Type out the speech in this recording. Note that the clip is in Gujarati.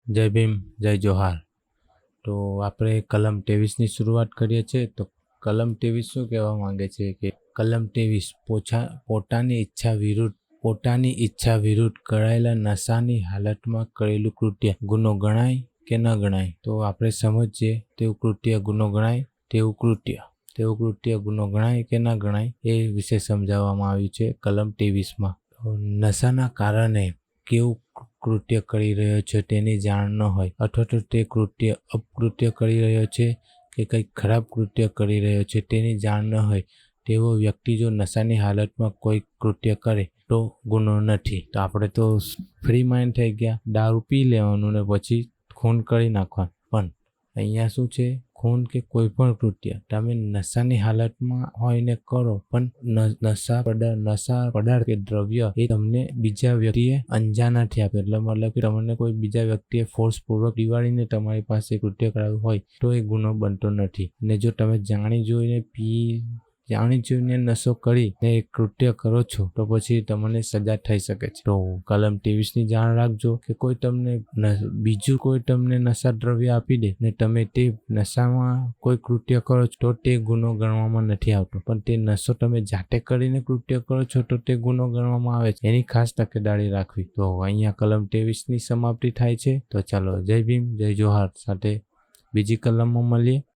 જય ભીમ, જય જોહાર. તો આપણે કલમ 23ની શરૂઆત કરીએ છીએ. તો કલમ 23 શું કહેવા માંગે છે કે કલમ 23 પોતાની ઈચ્છા વિરુદ્ધ કરાયેલા નશાની હાલતમાં કરેલું કૃત્ય ગુનો ગણાય કે ન ગણાય. તો આપણે સમજીએ તેવું કૃત્ય ગુનો ગણાય, તેવું કૃત્ય ગુનો ગણાય કે ન ગણાય એ વિશે સમજાવવામાં આવ્યું છે કલમ 23માં. નશાના કારણે કેવું કૃત્ય કરી રહ્યો છે તેની જાણ ન હોય, અથવા તો તે અપકૃત્ય કરી રહ્યો છે કે કંઈક ખરાબ કૃત્ય કરી રહ્યો છે તેની જાણ ન હોય તેવો વ્યક્તિ જો નશાની હાલતમાં કોઈ કૃત્ય કરે તો ગુનો નથી. તો આપણે તો ફ્રી માઇન્ડ થઈ ગયા, દારૂ પી લેવાનું ને પછી ખૂન કરી નાખવાનું. પણ અહીંયા શું છે, ખૂન કે કોઈ પણ કૃત્ય તમે નશાની હાલતમાં હોઈને કરો, પણ નશા પદાર્થ કે દ્રવ્ય એ તમને બીજા વ્યક્તિએ અંજાનાથી આપે, એટલે મતલબ કે તમને કોઈ બીજા વ્યક્તિએ ફોર્સપૂર્વક દિવાળીને તમારી પાસે કૃત્ય કરાવ્યું હોય તો એ ગુનો બનતો નથી. ને જો તમે જાણી જોઈને નશો કરી ને કૃત્ય કરો છો તો પછી તમને સજા થઈ શકે છે. તો કલમ 23ની જાણ રાખજો કે બીજું કોઈ તમને નશા દ્રવ્ય આપી દે ને તમે તે નશામાં કોઈ કૃત્ય કરો છો તો તે ગુનો ગણવામાં નથી આવતો, પણ તે નશો તમે જાતે કરીને કૃત્ય કરો છો તો તે ગુનો ગણવામાં આવે છે. એની ખાસ તકેદારી રાખવી. તો અહીંયા કલમ 23ની સમાપ્તિ થાય છે. તો ચાલો, જય ભીમ, જય જોહાર સાથે બીજી કલમમાં મળીએ.